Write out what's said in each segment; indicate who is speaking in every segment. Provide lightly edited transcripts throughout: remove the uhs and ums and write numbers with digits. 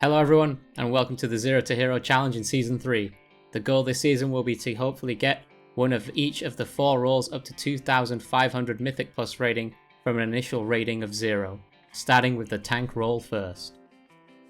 Speaker 1: Hello everyone, and welcome to the Zero to Hero Challenge in Season 3. The goal this season will be to hopefully get one of each of the 4 roles up to 2,500 Mythic Plus rating from an initial rating of 0, starting with the tank role first.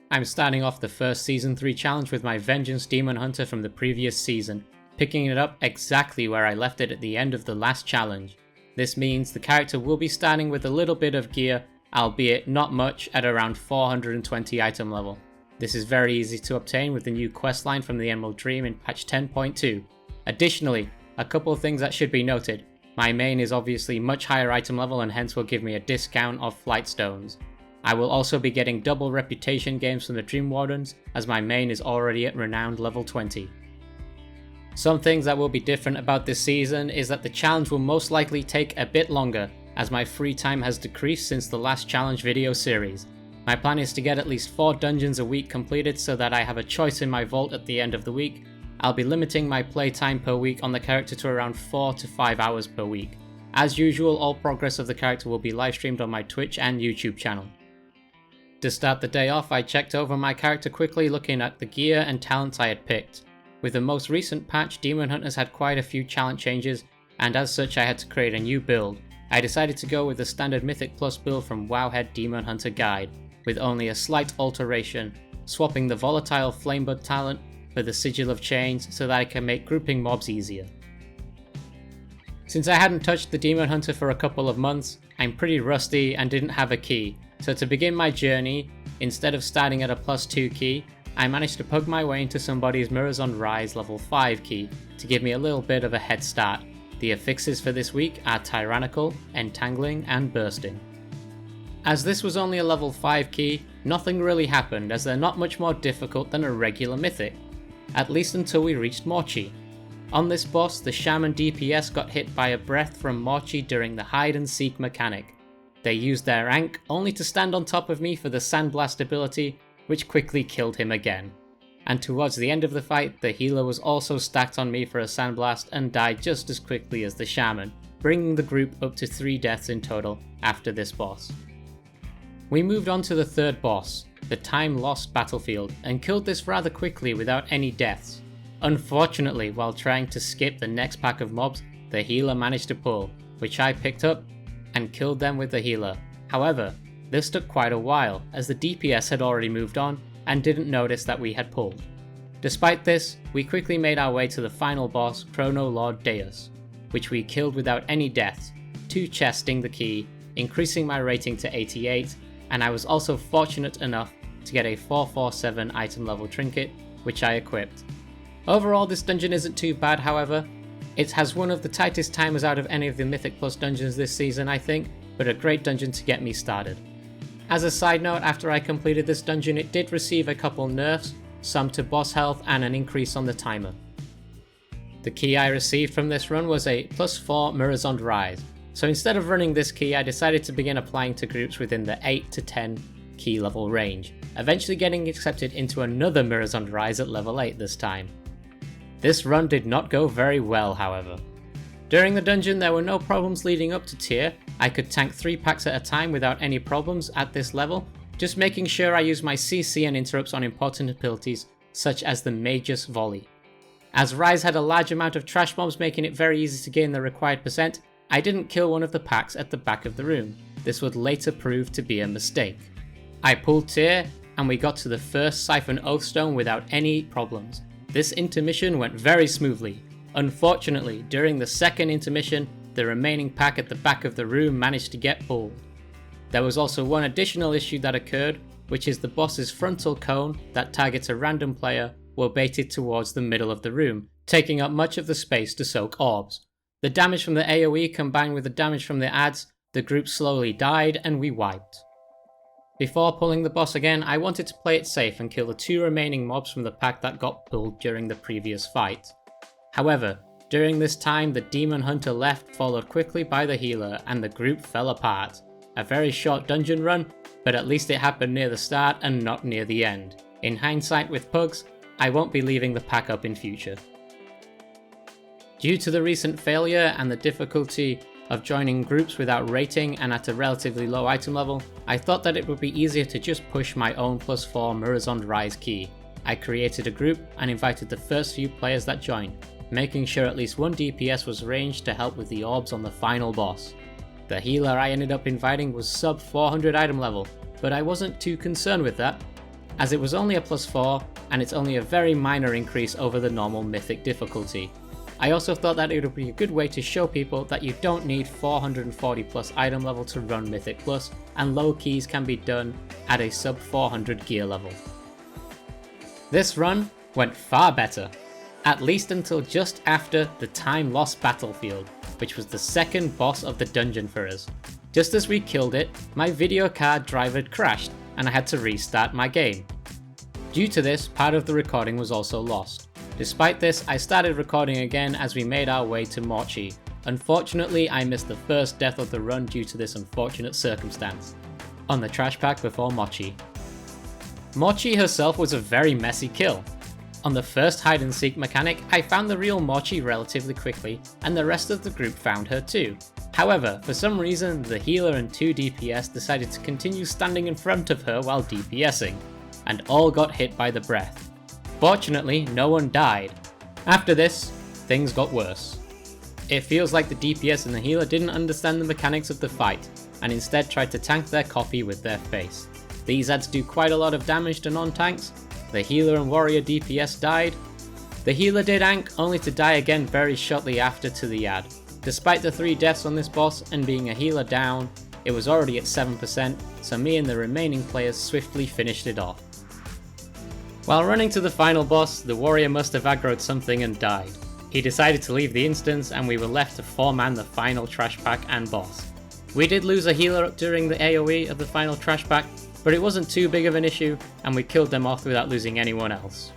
Speaker 1: I'm starting off the first Season 3 challenge with my Vengeance Demon Hunter from the previous season, picking it up exactly where I left it at the end of the last challenge. This means the character will be starting with a little bit of gear, albeit not much, at around 420 item level. This is very easy to obtain with the new questline from the Emerald Dream in patch 10.2. Additionally, a couple of things that should be noted. My main is obviously much higher item level and hence will give me a discount of flight stones. I will also be getting double reputation games from the Dream Wardens, as my main is already at renowned level 20. Some things that will be different about this season is that the challenge will most likely take a bit longer, as my free time has decreased since the last challenge video series. My plan is to get at least 4 dungeons a week completed so that I have a choice in my vault at the end of the week. I'll be limiting my playtime per week on the character to around 4 to 5 hours per week. As usual, all progress of the character will be live streamed on my Twitch and YouTube channel. To start the day off, I checked over my character quickly, looking at the gear and talents I had picked. With the most recent patch, Demon Hunters had quite a few talent changes, and as such I had to create a new build. I decided to go with the standard Mythic Plus build from Wowhead Demon Hunter Guide, with only a slight alteration, swapping the volatile Flamebud talent for the Sigil of Chains so that I can make grouping mobs easier. Since I hadn't touched the Demon Hunter for a couple of months, I'm pretty rusty and didn't have a key, so to begin my journey, instead of starting at a +2 key, I managed to pug my way into somebody's Mirz on Rise level 5 key to give me a little bit of a head start. The affixes for this week are Tyrannical, Entangling and Bursting. As this was only a level 5 key, nothing really happened as they're not much more difficult than a regular mythic, at least until we reached Morchi. On this boss, the Shaman DPS got hit by a breath from Morchi during the hide and seek mechanic. They used their Ankh only to stand on top of me for the Sandblast ability, which quickly killed him again. And towards the end of the fight, the healer was also stacked on me for a Sandblast and died just as quickly as the Shaman, bringing the group up to 3 deaths in total after this boss. We moved on to the third boss, the Time Lost Battlefield, and killed this rather quickly without any deaths. Unfortunately, while trying to skip the next pack of mobs, the healer managed to pull, which I picked up and killed them with the healer. However, this took quite a while as the DPS had already moved on and didn't notice that we had pulled. Despite this, we quickly made our way to the final boss, Chrono Lord Deus, which we killed without any deaths, 2 chesting the key, increasing my rating to 88, and I was also fortunate enough to get a 447 item level trinket, which I equipped. Overall, this dungeon isn't too bad, however. It has one of the tightest timers out of any of the Mythic Plus dungeons this season, I think, but a great dungeon to get me started. As a side note, after I completed this dungeon, it did receive a couple nerfs, some to boss health and an increase on the timer. The key I received from this run was a +4 Mirz on Rise. So instead of running this key, I decided to begin applying to groups within the 8 to 10 key level range, eventually getting accepted into another Mirrors on Rise at level 8 this time. This run did not go very well, however. During the dungeon there were no problems leading up to tier. I could tank 3 packs at a time without any problems at this level, just making sure I use my CC and interrupts on important abilities such as the Magus Volley. As Rise had a large amount of trash bombs making it very easy to gain the required percent, I didn't kill one of the packs at the back of the room. This would later prove to be a mistake. I pulled tier and we got to the first Siphon Oathstone without any problems. This intermission went very smoothly. Unfortunately, during the second intermission, the remaining pack at the back of the room managed to get pulled. There was also one additional issue that occurred, which is the boss's frontal cone that targets a random player were baited towards the middle of the room, taking up much of the space to soak orbs. The damage from the AoE combined with the damage from the adds, the group slowly died and we wiped. Before pulling the boss again, I wanted to play it safe and kill the 2 remaining mobs from the pack that got pulled during the previous fight. However, during this time the Demon Hunter left, followed quickly by the healer, and the group fell apart. A very short dungeon run, but at least it happened near the start and not near the end. In hindsight with pugs, I won't be leaving the pack up in future. Due to the recent failure and the difficulty of joining groups without rating and at a relatively low item level, I thought that it would be easier to just push my own +4 Mirz on Rise key. I created a group and invited the first few players that joined, making sure at least one DPS was ranged to help with the orbs on the final boss. The healer I ended up inviting was sub 400 item level, but I wasn't too concerned with that, as it was only a +4 and it's only a very minor increase over the normal mythic difficulty. I also thought that it would be a good way to show people that you don't need 440 plus item level to run mythic plus, and low keys can be done at a sub 400 gear level. This run went far better, at least until just after the time lost battlefield, which was the second boss of the dungeon for us. Just as we killed it, my video card driver crashed and I had to restart my game. Due to this, part of the recording was also lost. Despite this, I started recording again as we made our way to Mochi. Unfortunately, I missed the first death of the run due to this unfortunate circumstance. On the trash pack before Mochi. Mochi herself was a very messy kill. On the first hide and seek mechanic, I found the real Mochi relatively quickly, and the rest of the group found her too. However, for some reason, the healer and 2 DPS decided to continue standing in front of her while DPSing, and all got hit by the breath. Fortunately, no one died. After this, things got worse. It feels like the DPS and the healer didn't understand the mechanics of the fight, and instead tried to tank their copy with their face. These ads do quite a lot of damage to non-tanks. The healer and warrior DPS died. The healer did ank, only to die again very shortly after to the ad. Despite the 3 deaths on this boss and being a healer down, it was already at 7%, so me and the remaining players swiftly finished it off. While running to the final boss, the warrior must have aggroed something and died. He decided to leave the instance and we were left to Forman the final trash pack and boss. We did lose a healer during the AoE of the final trash pack, but it wasn't too big of an issue and we killed them off without losing anyone else.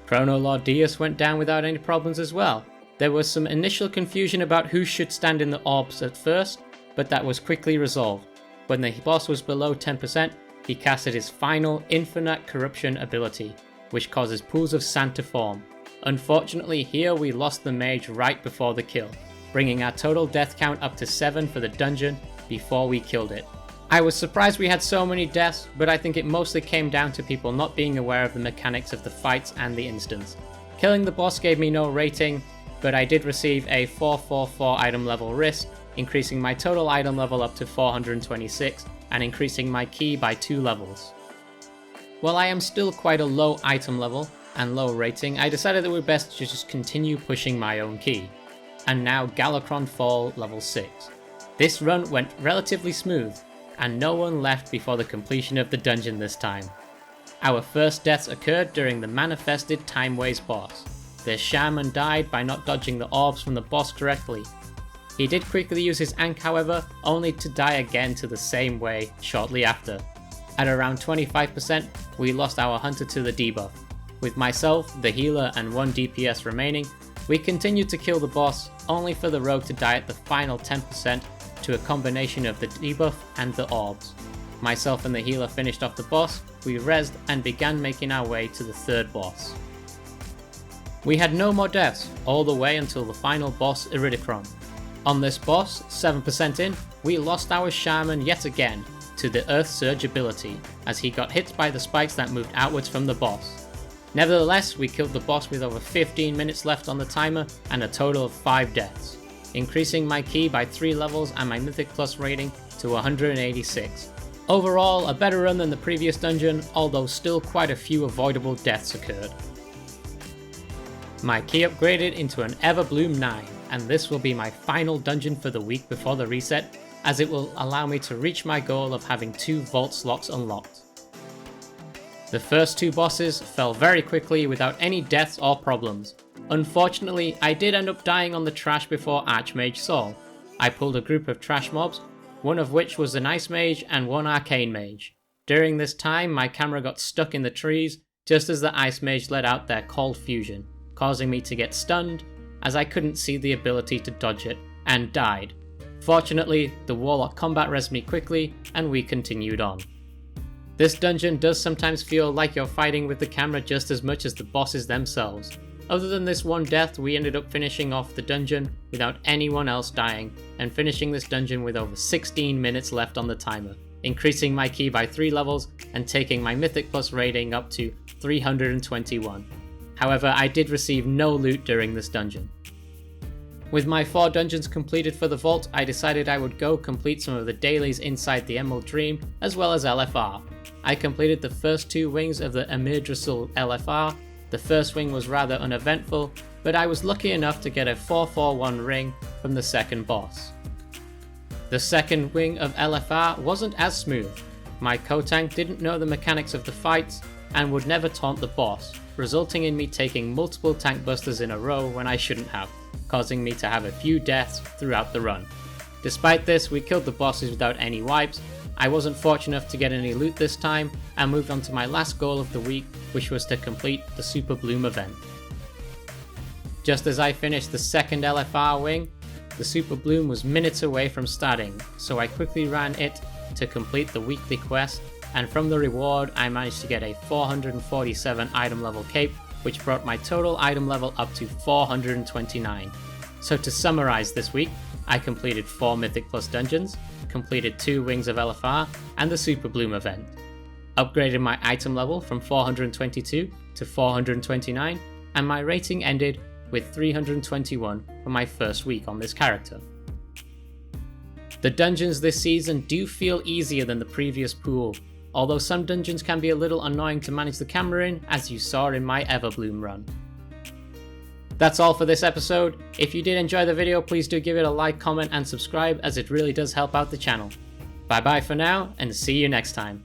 Speaker 1: Chrono Lord Dias went down without any problems as well. There was some initial confusion about who should stand in the orbs at first, but that was quickly resolved. When the boss was below 10%, he casted his final Infinite Corruption ability, which causes pools of sand to form. Unfortunately, here we lost the mage right before the kill, bringing our total death count up to 7 for the dungeon before we killed it. I was surprised we had so many deaths, but I think it mostly came down to people not being aware of the mechanics of the fights and the instance. Killing the boss gave me no rating, but I did receive a 444 item level wrist, increasing my total item level up to 426 and increasing my key by 2 levels. While I am still quite a low item level and low rating, I decided it would be best to just continue pushing my own key. And now Galron Fall level 6. This run went relatively smooth, and no one left before the completion of the dungeon this time. Our first deaths occurred during the manifested Time Waste boss. The shaman died by not dodging the orbs from the boss correctly. He did quickly use his ank however, only to die again to the same way shortly after. At around 25%, we lost our hunter to the debuff. With myself, the healer and 1 DPS remaining, we continued to kill the boss, only for the rogue to die at the final 10% to a combination of the debuff and the orbs. Myself and the healer finished off the boss, we rezzed and began making our way to the 3rd boss. We had no more deaths, all the way until the final boss Iridicron. On this boss, 7% in, we lost our shaman yet again to the Earth Surge ability, as he got hit by the spikes that moved outwards from the boss. Nevertheless, we killed the boss with over 15 minutes left on the timer and a total of 5 deaths, increasing my key by 3 levels and my Mythic Plus rating to 186. Overall, a better run than the previous dungeon, although still quite a few avoidable deaths occurred. My key upgraded into an Everbloom 9, and this will be my final dungeon for the week before the reset, as it will allow me to reach my goal of having 2 vault slots unlocked. The first 2 bosses fell very quickly without any deaths or problems. Unfortunately, I did end up dying on the trash before Archmage Saul. I pulled a group of trash mobs, one of which was an Ice Mage and 1 Arcane Mage. During this time, my camera got stuck in the trees just as the Ice Mage let out their Cold Fusion, causing me to get stunned as I couldn't see the ability to dodge it, and died. Fortunately, the Warlock combat rezzed me quickly and we continued on. This dungeon does sometimes feel like you're fighting with the camera just as much as the bosses themselves. Other than this one death, we ended up finishing off the dungeon without anyone else dying, and finishing this dungeon with over 16 minutes left on the timer, increasing my key by 3 levels and taking my Mythic Plus rating up to 321. However, I did receive no loot during this dungeon. With my 4 dungeons completed for the vault, I decided I would go complete some of the dailies inside the Emerald Dream, as well as LFR. I completed the first 2 wings of the Mirz LFR. The first wing was rather uneventful, but I was lucky enough to get a 441 ring from the second boss. The second wing of LFR wasn't as smooth. My co-tank didn't know the mechanics of the fights and would never taunt the boss, resulting in me taking multiple tank busters in a row when I shouldn't have, causing me to have a few deaths throughout the run. Despite this, we killed the bosses without any wipes. I wasn't fortunate enough to get any loot this time, and moved on to my last goal of the week, which was to complete the Super Bloom event. Just as I finished the second LFR wing, the Super Bloom was minutes away from starting, so I quickly ran it to complete the weekly quest, and from the reward I managed to get a 447 item level cape, which brought my total item level up to 429. So to summarize this week, I completed 4 Mythic Plus dungeons, completed 2 wings of LFR and the Super Bloom event, upgraded my item level from 422 to 429, and my rating ended with 321 for my first week on this character. The dungeons this season do feel easier than the previous pool, although some dungeons can be a little annoying to manage the camera in, as you saw in my Everbloom run. That's all for this episode. If you did enjoy the video, please do give it a like, comment and subscribe, as it really does help out the channel. Bye bye for now, and see you next time.